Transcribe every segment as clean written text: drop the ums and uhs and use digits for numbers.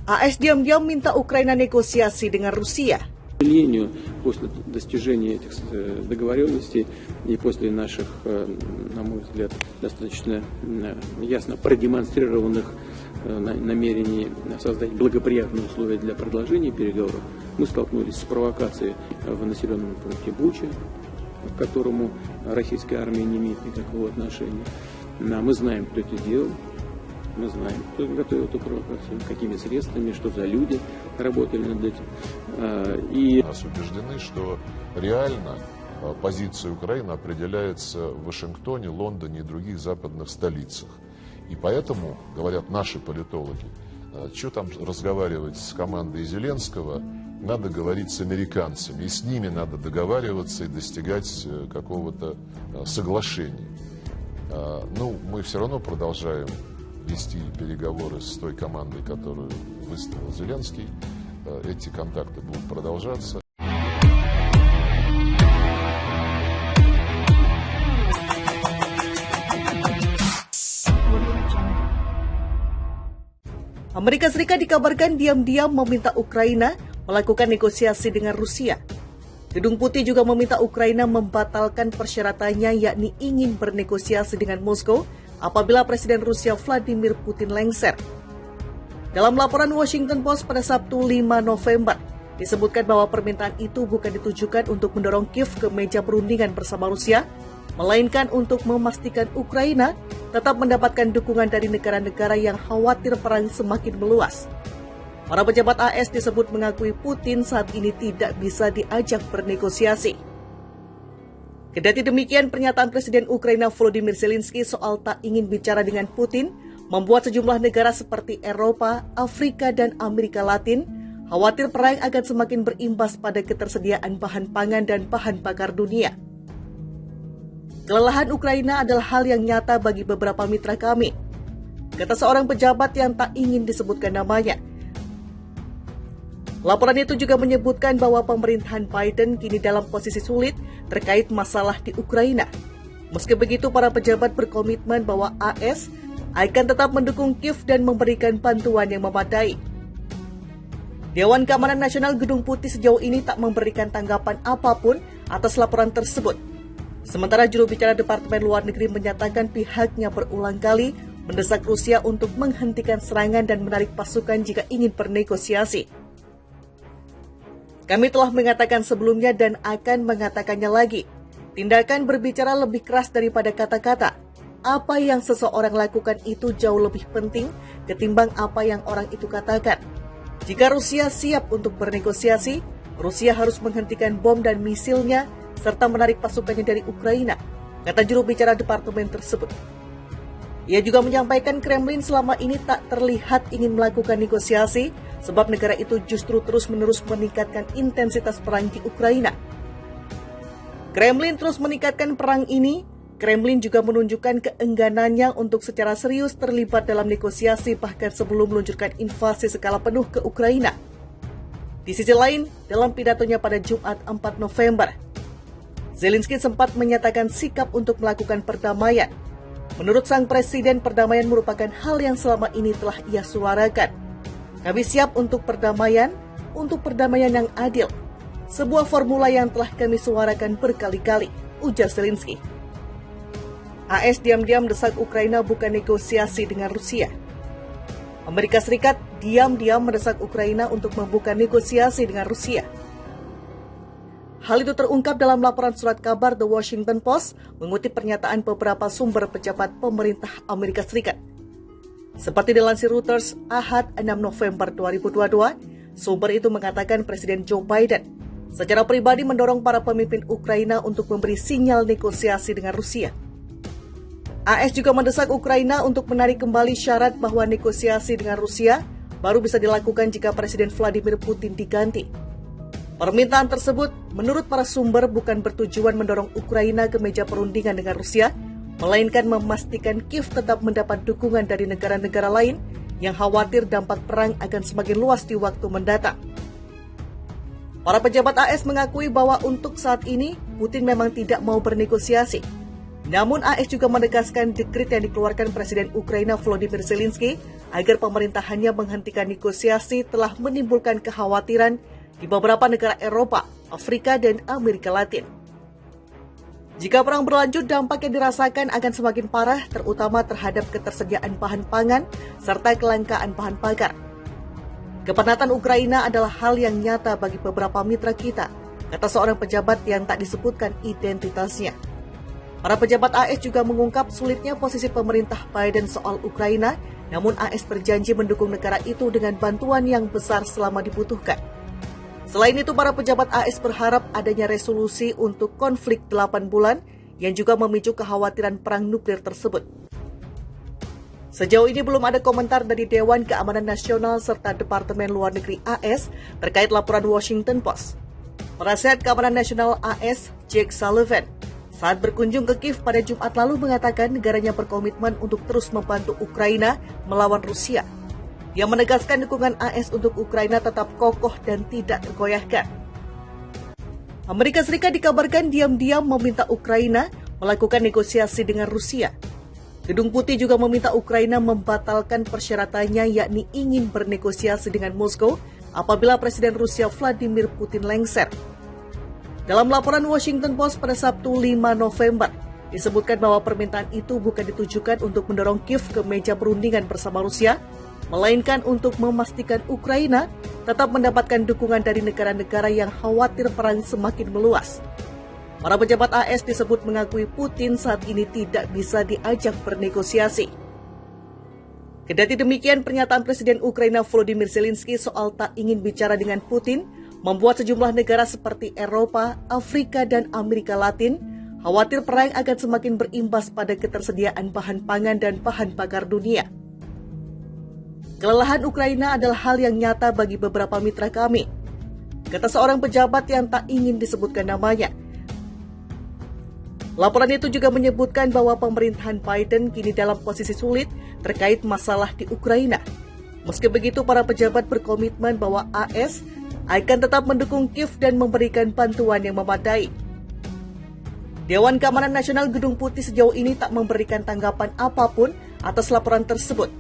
AS diam-diam minta Ukraina negosiasi dengan Rusia. К сожалению, после достижения этих договоренностей и после наших, на мой взгляд, достаточно ясно продемонстрированных намерений создать благоприятные условия для продолжения переговоров, мы столкнулись с провокацией в населенном пункте Буча, к которому российская армия не имеет никакого отношения. Мы знаем, кто это делал. Мы знаем, кто готовил эту провокацию, какими средствами, что за люди работали над этим. И нас убеждены, что реально позиция Украины определяется в Вашингтоне, Лондоне и других западных столицах. И поэтому, говорят наши политологи, что там разговаривать с командой Зеленского, надо говорить с американцами. И с ними надо договариваться и достигать какого-то соглашения. Мы все равно продолжаем вести переговоры с той командой, которую выставил Зеленский. Эти контакты будут продолжаться. Amerika Serikat dikabarkan diam-diam meminta Ukraina melakukan negosiasi dengan Rusia. Gedung Putih juga meminta Ukraina membatalkan persyaratannya, yakni ingin bernegosiasi dengan Moskow apabila Presiden Rusia Vladimir Putin lengser. Dalam laporan Washington Post pada Sabtu 5 November, disebutkan bahwa permintaan itu bukan ditujukan untuk mendorong Kiev ke meja perundingan bersama Rusia, melainkan untuk memastikan Ukraina tetap mendapatkan dukungan dari negara-negara yang khawatir perang semakin meluas. Para pejabat AS disebut mengakui Putin saat ini tidak bisa diajak bernegosiasi. Kendati demikian, pernyataan Presiden Ukraina Volodymyr Zelensky soal tak ingin bicara dengan Putin membuat sejumlah negara seperti Eropa, Afrika, dan Amerika Latin khawatir perang akan semakin berimbas pada ketersediaan bahan pangan dan bahan bakar dunia. Kelelahan Ukraina adalah hal yang nyata bagi beberapa mitra kami, kata seorang pejabat yang tak ingin disebutkan namanya. Laporan itu juga menyebutkan bahwa pemerintahan Biden kini dalam posisi sulit terkait masalah di Ukraina. Meski begitu, para pejabat berkomitmen bahwa AS akan tetap mendukung Kiev dan memberikan bantuan yang memadai. Dewan Keamanan Nasional Gedung Putih sejauh ini tak memberikan tanggapan apapun atas laporan tersebut. Sementara juru bicara Departemen Luar Negeri menyatakan pihaknya berulang kali mendesak Rusia untuk menghentikan serangan dan menarik pasukan jika ingin bernegosiasi. Kami telah mengatakan sebelumnya dan akan mengatakannya lagi. Tindakan berbicara lebih keras daripada kata-kata. Apa yang seseorang lakukan itu jauh lebih penting ketimbang apa yang orang itu katakan. Jika Rusia siap untuk bernegosiasi, Rusia harus menghentikan bom dan misilnya serta menarik pasukannya dari Ukraina, kata juru bicara departemen tersebut. Ia juga menyampaikan Kremlin selama ini tak terlihat ingin melakukan negosiasi sebab negara itu justru terus-menerus meningkatkan intensitas perang di Ukraina. Kremlin terus meningkatkan perang ini. Kremlin juga menunjukkan keengganannya untuk secara serius terlibat dalam negosiasi bahkan sebelum meluncurkan invasi skala penuh ke Ukraina. Di sisi lain, dalam pidatonya pada Jumat 4 November, Zelensky sempat menyatakan sikap untuk melakukan perdamaian. Menurut sang presiden, perdamaian merupakan hal yang selama ini telah ia suarakan. Kami siap untuk perdamaian yang adil. Sebuah formula yang telah kami suarakan berkali-kali, ujar Zelensky. AS diam-diam desak Ukraina bukan negosiasi dengan Rusia. Amerika Serikat diam-diam mendesak Ukraina untuk membuka negosiasi dengan Rusia. Hal itu terungkap dalam laporan surat kabar The Washington Post mengutip pernyataan beberapa sumber pejabat pemerintah Amerika Serikat. Seperti dilansir Reuters, Ahad 6 November 2022, sumber itu mengatakan Presiden Joe Biden secara pribadi mendorong para pemimpin Ukraina untuk memberi sinyal negosiasi dengan Rusia. AS juga mendesak Ukraina untuk menarik kembali syarat bahwa negosiasi dengan Rusia baru bisa dilakukan jika Presiden Vladimir Putin diganti. Permintaan tersebut, menurut para sumber, bukan bertujuan mendorong Ukraina ke meja perundingan dengan Rusia, melainkan memastikan Kiev tetap mendapat dukungan dari negara-negara lain yang khawatir dampak perang akan semakin luas di waktu mendatang. Para pejabat AS mengakui bahwa untuk saat ini, Putin memang tidak mau bernegosiasi. Namun AS juga menegaskan dekret yang dikeluarkan Presiden Ukraina Volodymyr Zelensky agar pemerintahannya menghentikan negosiasi telah menimbulkan kekhawatiran di beberapa negara Eropa, Afrika, dan Amerika Latin. Jika perang berlanjut, dampak yang dirasakan akan semakin parah, terutama terhadap ketersediaan bahan pangan serta kelangkaan bahan bakar. Kepenatan Ukraina adalah hal yang nyata bagi beberapa mitra kita, kata seorang pejabat yang tak disebutkan identitasnya. Para pejabat AS juga mengungkap sulitnya posisi pemerintah Biden soal Ukraina, namun AS berjanji mendukung negara itu dengan bantuan yang besar selama dibutuhkan. Selain itu, para pejabat AS berharap adanya resolusi untuk konflik 8 bulan yang juga memicu kekhawatiran perang nuklir tersebut. Sejauh ini belum ada komentar dari Dewan Keamanan Nasional serta Departemen Luar Negeri AS terkait laporan Washington Post. Penasihat Keamanan Nasional AS, Jake Sullivan, saat berkunjung ke Kiev pada Jumat lalu mengatakan negaranya berkomitmen untuk terus membantu Ukraina melawan Rusia. Dia menegaskan dukungan AS untuk Ukraina tetap kokoh dan tidak tergoyahkan. Amerika Serikat dikabarkan diam-diam meminta Ukraina melakukan negosiasi dengan Rusia. Gedung Putih juga meminta Ukraina membatalkan persyaratannya, yakni ingin bernegosiasi dengan Moskow apabila Presiden Rusia Vladimir Putin lengser. Dalam laporan Washington Post pada Sabtu 5 November, disebutkan bahwa permintaan itu bukan ditujukan untuk mendorong Kiev ke meja perundingan bersama Rusia, melainkan untuk memastikan Ukraina tetap mendapatkan dukungan dari negara-negara yang khawatir perang semakin meluas. Para pejabat AS disebut mengakui Putin saat ini tidak bisa diajak bernegosiasi. Kendati demikian, pernyataan Presiden Ukraina Volodymyr Zelensky soal tak ingin bicara dengan Putin membuat sejumlah negara seperti Eropa, Afrika, dan Amerika Latin khawatir perang akan semakin berimbas pada ketersediaan bahan pangan dan bahan bakar dunia. Kelelahan Ukraina adalah hal yang nyata bagi beberapa mitra kami, kata seorang pejabat yang tak ingin disebutkan namanya. Laporan itu juga menyebutkan bahwa pemerintahan Biden kini dalam posisi sulit terkait masalah di Ukraina. Meski begitu, para pejabat berkomitmen bahwa AS akan tetap mendukung Kiev dan memberikan bantuan yang memadai. Dewan Keamanan Nasional Gedung Putih sejauh ini tak memberikan tanggapan apapun atas laporan tersebut.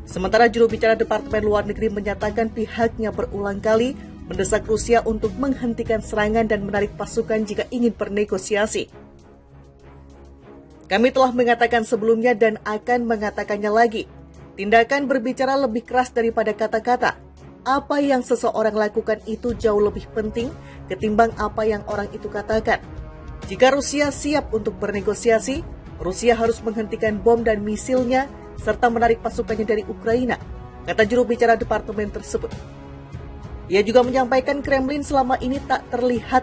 Sementara juru bicara Departemen Luar Negeri menyatakan pihaknya berulang kali mendesak Rusia untuk menghentikan serangan dan menarik pasukan jika ingin bernegosiasi. Kami telah mengatakan sebelumnya dan akan mengatakannya lagi. Tindakan berbicara lebih keras daripada kata-kata. Apa yang seseorang lakukan itu jauh lebih penting ketimbang apa yang orang itu katakan. Jika Rusia siap untuk bernegosiasi, Rusia harus menghentikan bom dan misilnya serta menarik pasukannya dari Ukraina, kata juru bicara departemen tersebut. Ia juga menyampaikan Kremlin selama ini tak terlihat